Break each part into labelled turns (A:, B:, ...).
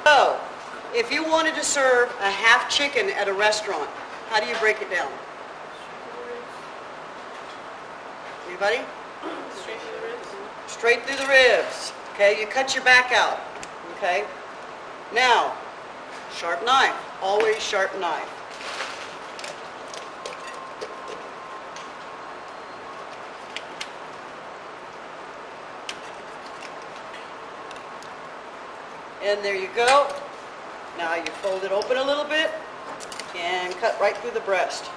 A: So, if you wanted to serve a half chicken at a restaurant, how do you break it down? Anybody?
B: Straight through the ribs.
A: Straight through the ribs. Okay, you cut your back out. Okay? Now, sharp knife. Always sharp knife. And there you go. Now you fold it open a little bit and cut right through the breast.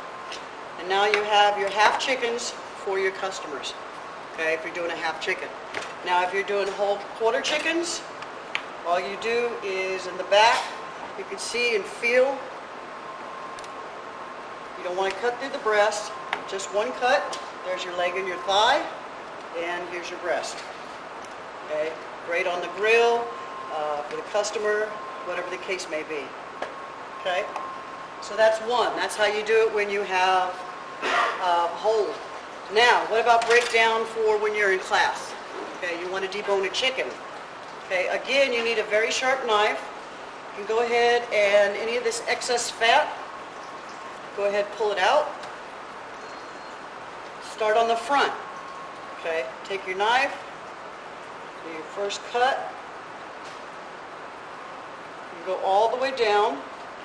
A: And now you have your half chickens for your customers. Okay, if you're doing a half chicken. Now if you're doing whole quarter chickens, all you do is in the back, you can see and feel. You don't want to cut through the breast, just one cut. There's your leg and your thigh, and here's your breast. Okay, great on the grill, for the customer, whatever the case may be. Okay, so that's one. That's how you do it when you have whole. Now, what about breakdown for when you're in class? Okay, you want to debone a chicken. Okay, again, you need a very sharp knife. You can go ahead and any of this excess fat, go ahead and pull it out. Start on the front. Okay, take your knife, do your first cut. You go all the way down,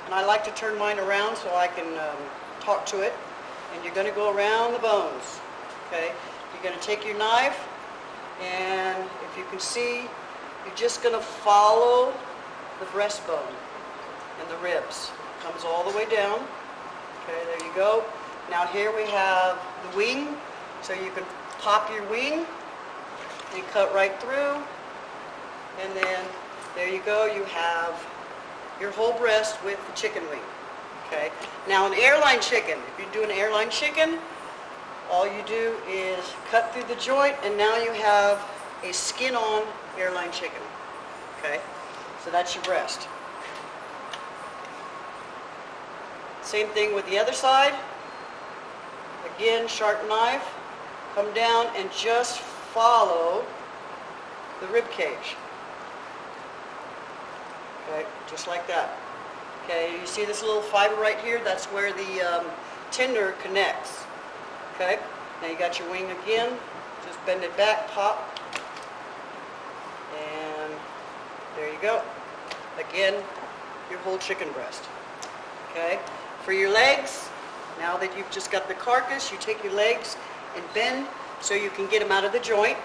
A: and I like to turn mine around so I can talk to it. And you're going to go around the bones. Okay, you're going to take your knife, and if you can see, you're just going to follow the breastbone and the ribs. Comes all the way down. Okay, there you go. Now here we have the wing, so you can pop your wing and cut right through, and then there you go. You have your whole breast with the chicken wing. Okay. Now an airline chicken, if you're doing airline chicken, all you do is cut through the joint, and now you have a skin-on airline chicken. Okay, so that's your breast. Same thing with the other side. Again, sharp knife, come down and just follow the rib cage. Okay, just like that. Okay, you see this little fiber right here? That's where the tender connects. Okay, now you got your wing again. Just bend it back, pop, and there you go. Again, your whole chicken breast. Okay, for your legs, now that you've just got the carcass, you take your legs and bend so you can get them out of the joint.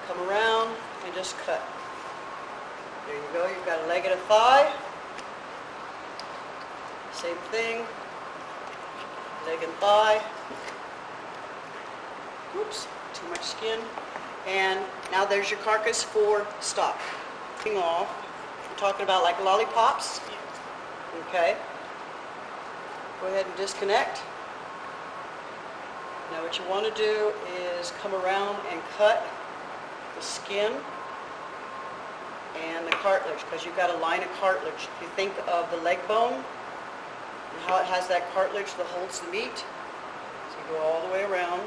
A: Come around and just cut. There you go, you've got a leg and a thigh. Same thing, leg and thigh. Oops, too much skin. And now there's your carcass for stock. Thing off. We're talking about like lollipops. Okay. Go ahead and disconnect. Now what you want to do is come around and cut the skin and the cartilage, because you've got a line of cartilage. If you think of the leg bone and how it has that cartilage that holds the meat, so you go all the way around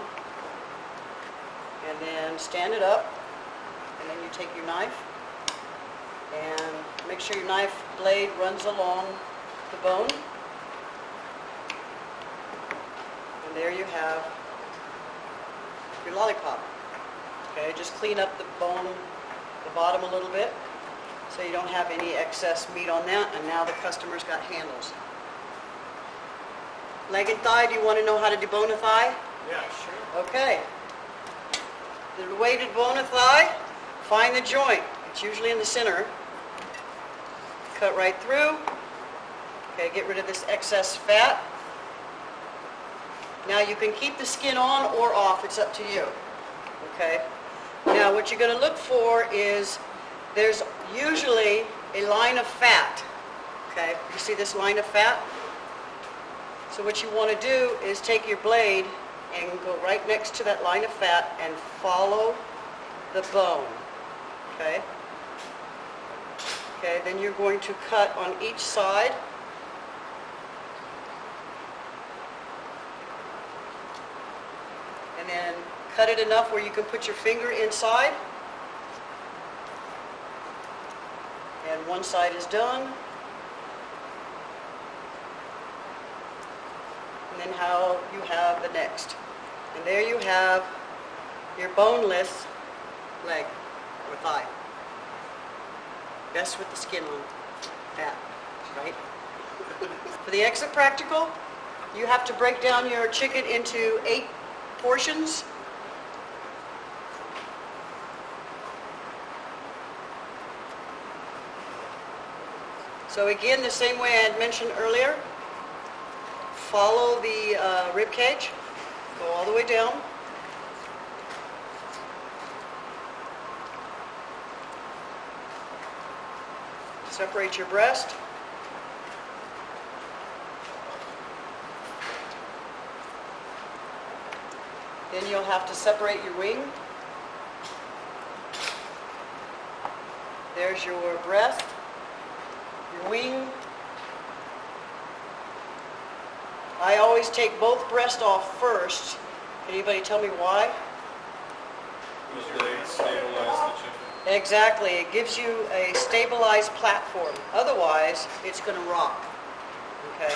A: and then stand it up, and then you take your knife and make sure your knife blade runs along the bone, and there you have your lollipop. Okay, just clean up the bone, the bottom a little bit, so you don't have any excess meat on that, and now the customer's got handles. Leg and thigh, do you want to know how to debone a thigh?
B: Yeah, sure.
A: Okay. The way to debone a thigh, find the joint. It's usually in the center. Cut right through. Okay, get rid of this excess fat. Now you can keep the skin on or off, it's up to you. Okay. Now what you're going to look for is there's usually a line of fat. Okay, you see this line of fat? So what you want to do is take your blade and go right next to that line of fat and follow the bone. Okay? Okay, then you're going to cut on each side. And then cut it enough where you can put your finger inside. And one side is done. And then how you have the next. And there you have your boneless leg or thigh. Best with the skin on. Fat, right? For the extra practical, you have to break down your chicken into 8 portions. So again, the same way I had mentioned earlier, follow the rib cage, go all the way down. Separate your breast. Then you'll have to separate your wing. There's your breast, your wing. I always take both breasts off first. Can anybody tell me why?
C: Because they stabilize the chicken.
A: Exactly. It gives you a stabilized platform. Otherwise, it's going to rock. Okay?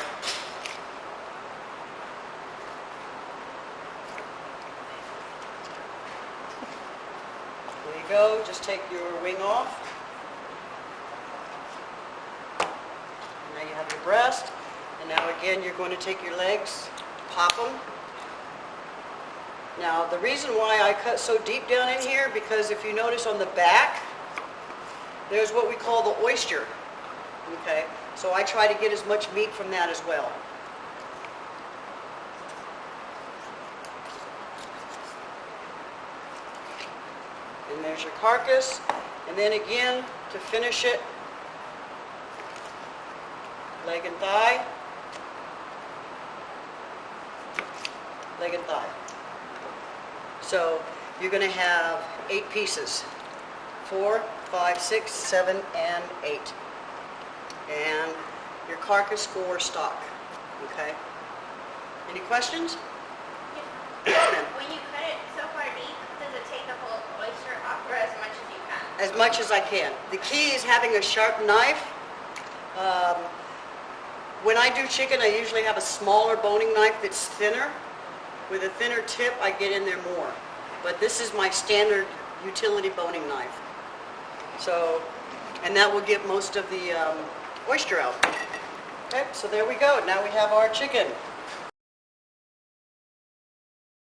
A: There you go. Just take your wing off. Now you have your breast. And now again, you're going to take your legs, pop them. Now, the reason why I cut so deep down in here, because if you notice on the back, there's what we call the oyster. Okay? So I try to get as much meat from that as well. And there's your carcass. And then again, to finish it, leg and thigh. Leg and thigh. So you're going to have 8 pieces. 4, 5, 6, 7, and 8. And your carcass for stock. Okay? Any questions?
D: When you cut it so far deep, does it take the whole oyster off or as much as you can?
A: As much as I can. The key is having a sharp knife. When I do chicken, I usually have a smaller boning knife that's thinner. With a thinner tip, I get in there more. But this is my standard utility boning knife. So, and that will get most of the oyster out. Okay, so there we go. Now we have our chicken.